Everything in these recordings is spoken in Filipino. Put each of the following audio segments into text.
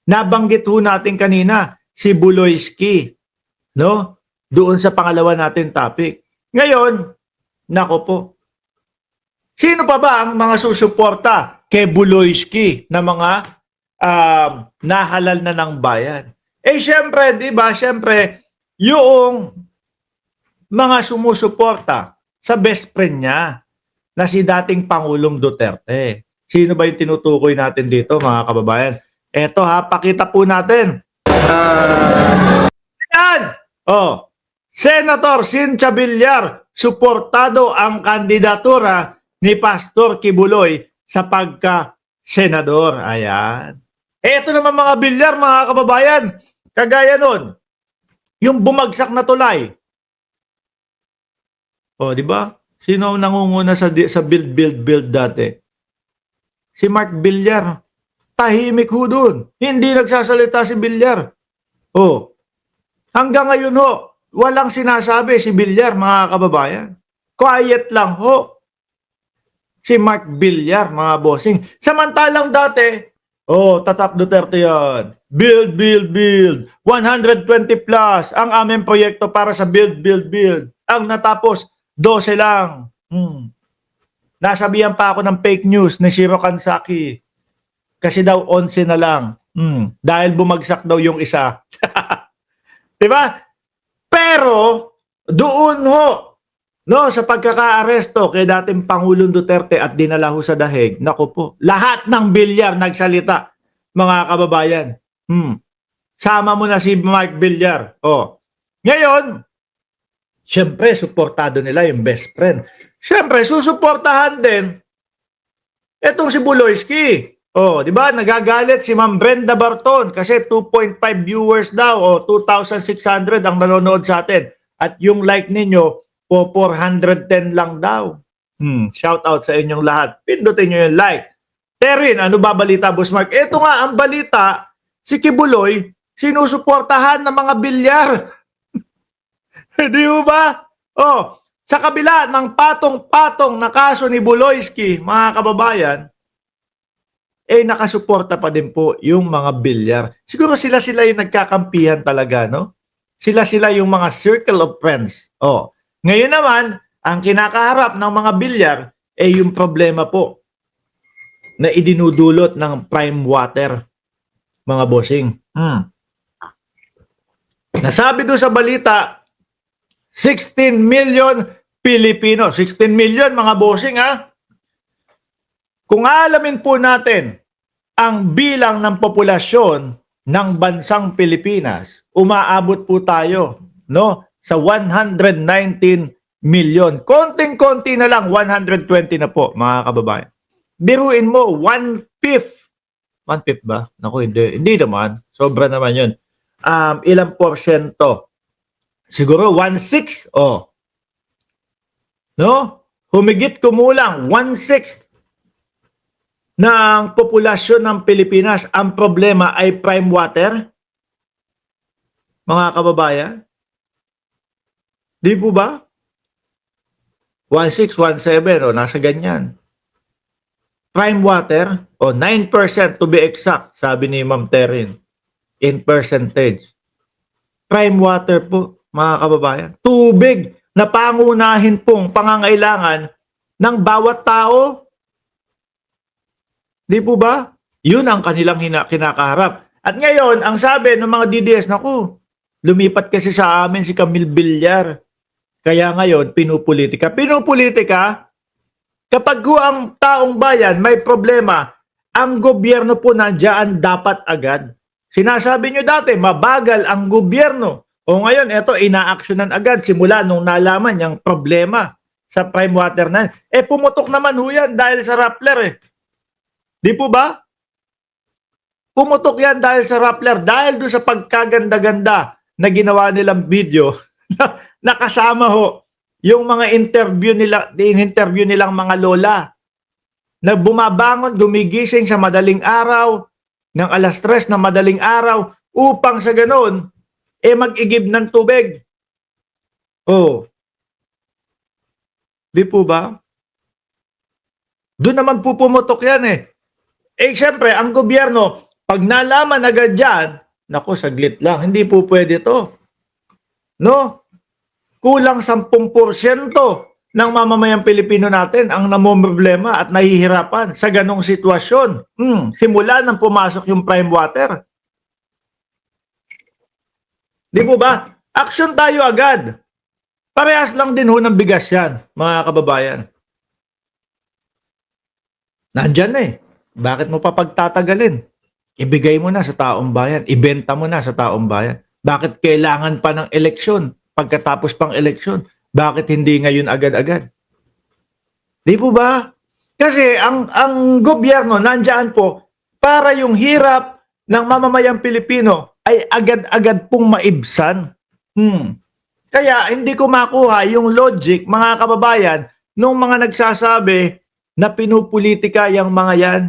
Nabanggit ho natin kanina si Buloyski, no? Doon sa pangalawa natin topic. Ngayon, nako po. Sino pa ba ang mga susuporta kay Buloyski na mga nahalal na ng bayan? Eh syempre, 'di ba? Syempre, yung mga sumusuporta sa best friend niya na si dating Pangulong Duterte. Sino ba yung tinutukoy natin dito, mga kababayan? Eto ha, pakita po natin. Ayan! Oh, Senator Cynthia Villar, suportado ang kandidatura ni Pastor Kibuloy sa pagka-senador. Ayan. Eto naman mga Villar, mga kababayan, kagaya nun, yung bumagsak na tulay. Oh, di ba? Sino ang nangunguna sa build dati? Si Mark Villar. Tahimik ho dun. Hindi nagsasalita si Villar. Oh. Hanggang ngayon ho, walang sinasabi si Villar, mga kababayan. Quiet lang ho. Si Mark Villar, mga bossing. Samantalang dati, Tatak Duterte yan. Build, build, build. 120 plus ang aming proyekto para sa build, build, build. Ang natapos, 12 lang. Nasabihan pa ako ng fake news ni Shiro Kansaki. Kasi daw 11 na lang. Dahil bumagsak daw yung isa. Diba? Pero, doon ho, no, sa pagkaka-aresto kay dating Pangulong Duterte at dinala ho sa dahig, naku po, lahat ng Villar nagsalita, mga kababayan. Sama mo na si Mark Villar. Ngayon, syempre, suportado nila yung best friend. Syempre, susuportahan din etong si Buloyski. Di ba? Nagagalit si Ma'am Brenda Barton kasi 2.5 viewers daw o 2,600 ang nanonood sa atin. At yung like ninyo, 410 lang daw. Shout out sa inyong lahat. Pindutin nyo yung like. Terin, ano ba balita, Boss Mark? Ito nga ang balita, si Kibuloy, sinusuportahan ng mga Villar. Di ba? Sa kabila ng patong-patong na kaso ni Buloyski, mga kababayan, nakasuporta pa din po yung mga Villar. Siguro sila yung nagkakampihan talaga, no? Sila yung mga circle of friends. Ngayon naman, ang kinakaharap ng mga Villar yung problema po na idinudulot ng prime water, mga bossing. Nasabi doon sa balita, 16 million Pilipino. 16 million, mga bossing, ha? Kung alamin po natin ang bilang ng populasyon ng bansang Pilipinas, umaabot po tayo, no, sa 119 million. Konting-konti na lang, 120 na po, mga kababayan. Biruin mo, 1/5. 1/5 ba? Naku, hindi naman. Sobra naman yun. Ilang porsyento? Siguro 1/6. No? Humigit kumulang 1/6 ng populasyon ng Pilipinas. Ang problema ay prime water, mga kababayan. Di po ba? 1/6, 1/7, nasa ganyan. Prime water, 9% to be exact, sabi ni Ma'am Terin, in percentage. Prime water po, mga kababayan. Tubig na pangunahin pong pangangailangan ng bawat tao. Di po ba? Yun ang kanilang kinakaharap. At ngayon, ang sabi ng mga DDS, naku, lumipat kasi sa amin si Camille Villar. Kaya ngayon, pinupolitika. Pinupolitika, kapag ang taong bayan may problema, ang gobyerno po nandiyan dapat agad. Sinasabi nyo dati, mabagal ang gobyerno. O ngayon, eto, ina-actionan agad simula nung nalaman yung problema sa prime water na. Pumutok naman ho yan dahil sa Rappler Di po ba? Pumutok yan dahil sa Rappler, dahil doon sa pagkaganda-ganda na ginawa nilang video na kasama ho yung mga interview nilang mga lola na bumabangon, gumigising sa madaling araw, ng 3:00 na madaling araw, upang sa ganun, mag-igib ng tubig. Di po ba? Doon naman po pumutok yan Siyempre, ang gobyerno, Pag nalaman agad yan, naku, saglit lang, hindi po pwede to. No? Kulang 10% ng mamamayang Pilipino natin ang namomroblema at nahihirapan sa ganong sitwasyon. Simula nang pumasok yung prime water. Di po ba? Action tayo agad. Parehas lang din ho ng bigas yan, mga kababayan. Nandyan na eh. Bakit mo pa pagtatagalin? Ibigay mo na sa taong bayan. Ibenta mo na sa taong bayan. Bakit kailangan pa ng eleksyon? Pagkatapos pang eleksyon, bakit hindi ngayon agad-agad? Di po ba? Kasi ang gobyerno nandyan po para yung hirap ng mamamayang Pilipino ay agad-agad pong maibsan. Kaya hindi ko makuha yung logic, mga kababayan, nung mga nagsasabi na pinupolitika yung mga yan.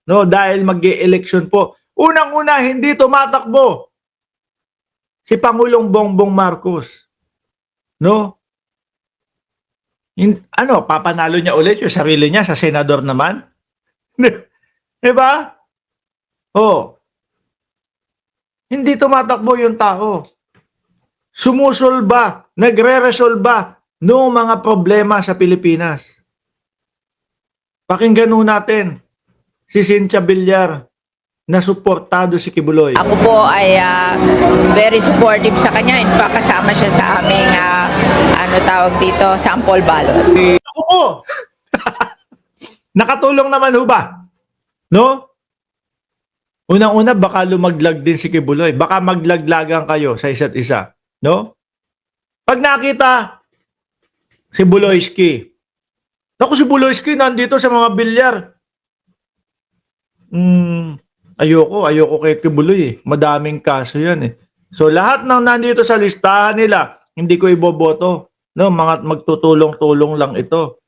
No, dahil mag-e-election po. Unang-una, hindi tumatakbo si Pangulong Bongbong Marcos. No? Papanalo niya ulit yung sarili niya sa senador naman? Diba? Oh. Hindi tumatakbo yung tao. Sumusolba, nagre-resolba ng mga problema sa Pilipinas. Pakinggan natin si Cynthia Villar na suportado si Kibuloy. Ako po ay very supportive sa kanya. In fact, kasama siya sa aming sample ballot. Ako po! Nakatulong naman ho ba? No? Unang-una, baka lumaglag din si Kibuloy. Baka maglaglagan kayo sa isa't isa. No? Pag nakita si Buloyski, naku, si Buloyski nandito sa mga bilyar. Ayoko kay Kibuloy eh. Madaming kaso yan eh. So lahat ng nandito sa listahan nila, hindi ko iboboto. No, mga magtutulong-tulong lang ito.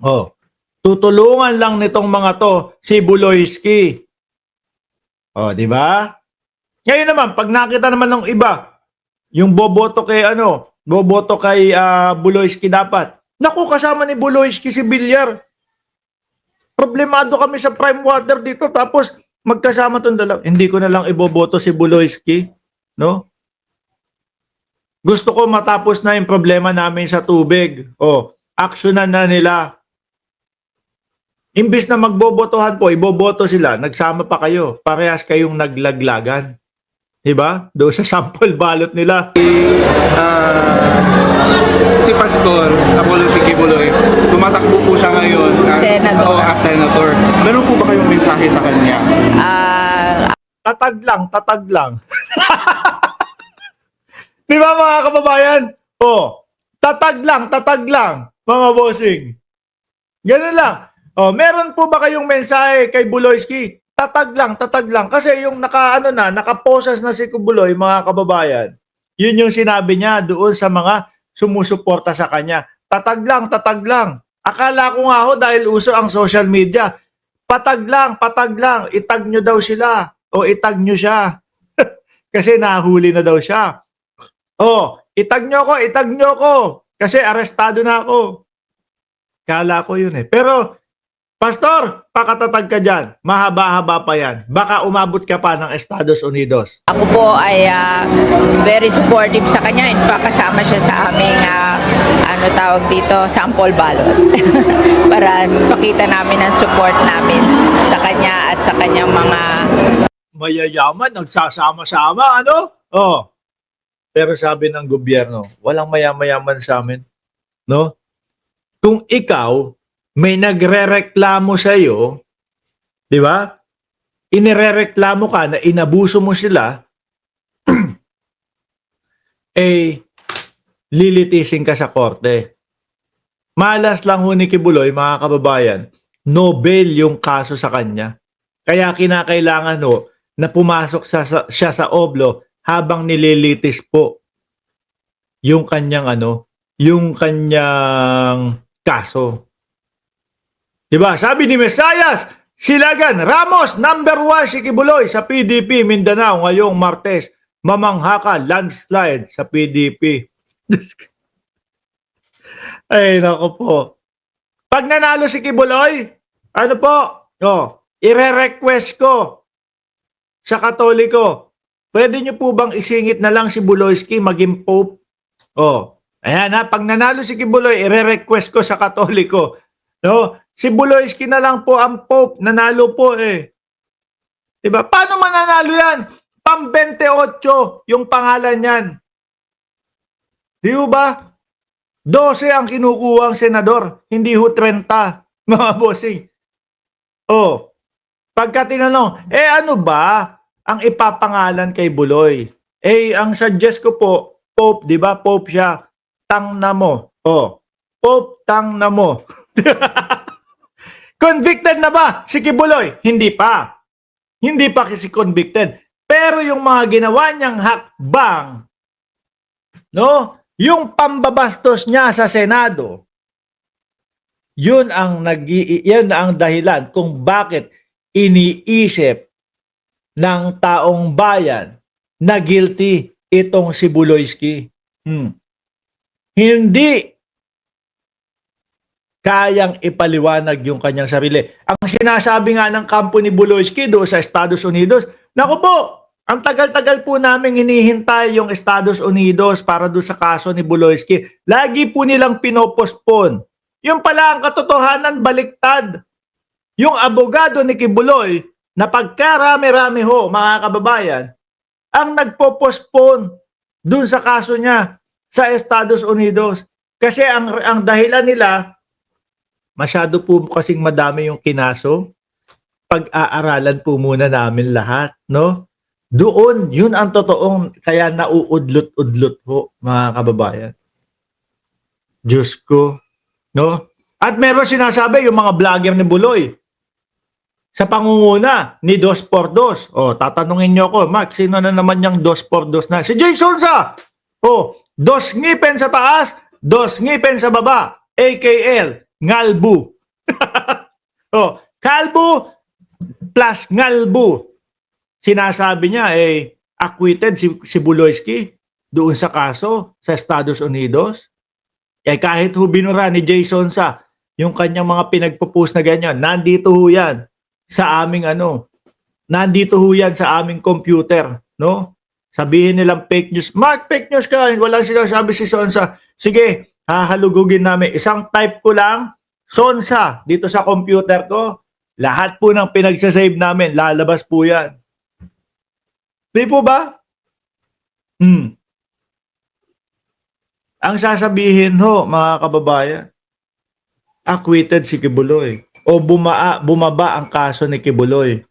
Oh. Tutulungan lang nitong mga to si Buloyski. Oh, di ba? Ngayon naman, pag nakita naman ng iba, yung boboto kay Buloyski dapat. Naku, kasama ni Buloyski si Villar. Problemado kami sa prime water dito tapos magkasama tong dalawa. Hindi ko na lang iboboto si Buloyski, no? Gusto ko matapos na yung problema namin sa tubig. Oh, aksyonan na nila. Imbis na magbobotohan po, iboboto sila, nagsama pa kayo. Parehas kayong naglaglagan. Diba? Doon sa sample ballot nila. Si Pastor, Apollo si Kibuloy, tumatakbo po siya ngayon Senator. as senator. Meron po ba kayong mensahe sa kanya? Tatag lang. Di ba mga kababayan? Oh, tatag lang, mga bossing. Ganun lang. Oh, meron po ba kayong mensahe kay Buloyski? Tatag lang. Kasi yung nakaposas na si Kibuloy, mga kababayan, yun yung sinabi niya doon sa mga sumusuporta sa kanya. Tatag lang. Akala ko nga ho dahil uso ang social media, patag lang. Itag nyo daw sila. O itag nyo siya. Kasi nahuli na daw siya. Oh, itag nyo ko. Kasi arestado na ako. Kala ko yun eh. Pero, Pastor, pakatatag ka dyan. Mahaba-haba pa yan. Baka umabot ka pa ng Estados Unidos. Ako po ay very supportive sa kanya. In fact, kasama siya sa aming sample ballot. Para pakita namin ang support namin sa kanya at sa kanyang mga Mayayaman, nagsasama-sama, ano? Oh. Pero sabi ng gobyerno, walang mayaman sa amin. No? Kung ikaw, may nagrereklamo sa iyo, di ba? Inirereklamo ka na inabuso mo sila, lilitisin ka sa korte. Malas lang ho ni Kibuloy, mga kababayan, Nobel yung kaso sa kanya. Kaya kinakailangan ho na pumasok siya sa oblo habang nililitis po yung kanyang kaso. Diba? Sabi ni Mesayas, Silagan, Ramos, number 1 si Kibuloy sa PDP Mindanao ngayong Martes. Mamanghaka, landslide sa PDP. Ay, nako po. Pag nanalo si Kibuloy, ano po? Oh, ire-request ko sa Katoliko. Pwede niyo po bang isingit na lang si Buloyski maging Pope? Oh, ayan ha, pag nanalo si Kibuloy, ire-request ko sa Katoliko. No? Si Buloyski na lang po ang Pope, nanalo po eh. Diba? Paano mananalo yan? Pang 28 yung pangalan yan. Di ba? 12 ang kinukuha ang senador, hindi ho 30, mga bossing. Oh, pagka tinanong, ano ba ang ipapangalan kay Buloy? Ang suggest ko po, Pope, di ba? Pope siya. Tang na mo. Oh, Pope, tang na mo. Convicted na ba si Kibuloy? Hindi pa. Hindi pa kasi convicted. Pero yung mga ginawa niyang hakbang, no? Yung pambabastos niya sa Senado, yan ang dahilan kung bakit iniisip ng taong bayan na guilty itong si Buloyski. Hindi kayang ipaliwanag yung kanyang sarili. Ang sinasabi nga ng kampo ni Buloyski doon sa Estados Unidos, naku po, ang tagal-tagal po namin hinihintay yung Estados Unidos para doon sa kaso ni Buloyski. Lagi po nilang pinopospon. Yung pala ang katotohanan, baliktad. Yung abogado ni Kibuloy, na pagkarami-rami ho, mga kababayan, ang nagpopospon doon sa kaso niya sa Estados Unidos. Kasi ang dahilan nila, masyado po kasing madami yung kinaso. Pag-aaralan po muna namin lahat, no? Doon, yun ang totoong kaya nauudlot-udlot ho, mga kababayan. Diyos ko, no? At meron sinasabi yung mga vlogger ni Buloy sa pangunguna ni Dos por Dos. O, tatanungin niyo ako, Mark, sino na naman yung Dos por Dos na? Si Jason sa! O, dos ngipin sa taas, dos ngipin sa baba. AKL, ngalbu. O, kalbu plus ngalbu. Sinasabi niya, acquitted si Buloyski doon sa kaso sa Estados Unidos. Kahit ho binura ni Jason sa yung kanyang mga pinagpo-post na ganyan, nandito ho yan sa aming nandito ho yan sa aming computer, no? Sabihin nilang fake news. Mark, fake news ka. Walang sinasabi si Sonsa. Sige, hahalugugin namin. Isang type ko lang, Sonsa, dito sa computer ko. Lahat po ng pinagsasave namin, lalabas po yan. Di po ba? Ang sasabihin ho, mga kababayan, acquitted si Kibuloy. O bumaba ang kaso ni Kibuloy.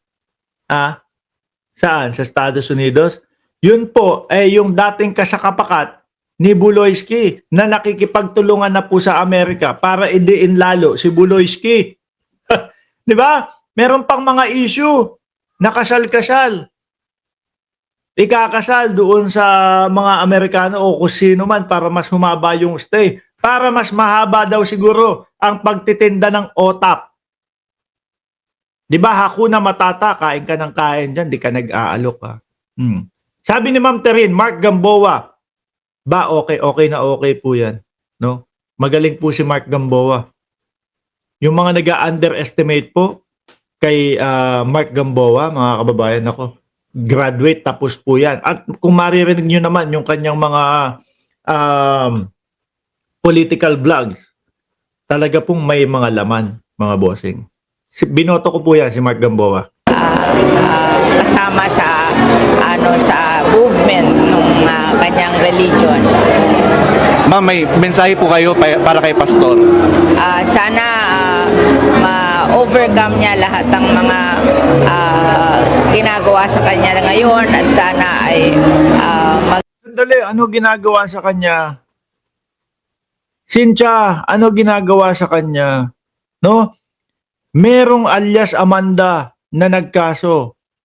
Saan? Sa Estados Unidos? Yun po ay yung dating kasakapakat ni Buloyski na nakikipagtulungan na po sa Amerika para idiin lalo si Buloyski. Di ba? Meron pang mga issue na kasal-kasal. Ikakasal doon sa mga Amerikano o kung sino man para mas humaba yung stay. Para mas mahaba daw siguro ang pagtitinda ng OTAP. Di ba, Hakuna Matata, kain ka ng kain dyan, di ka nag-aalok ha. Sabi ni Ma'am Terin, Mark Gamboa, ba okay na okay po yan. No? Magaling po si Mark Gamboa. Yung mga nag-underestimate po kay Mark Gamboa, mga kababayan, ako, graduate tapos po yan. At kung maririnig nyo naman yung kanyang mga political vlogs, talaga pong may mga laman, mga bossing. Binoto ko po yan, si Mark Gamboa. Kasama sa sa movement ng kanyang religion. Ma'am, may mensahe po kayo para kay Pastor. Sana ma-overcome niya lahat ng mga ginagawa sa kanya ngayon at sana ay Sandali, ano ginagawa sa kanya? Cynthia, ano ginagawa sa kanya? No? Merong alias Amanda na nagkaso.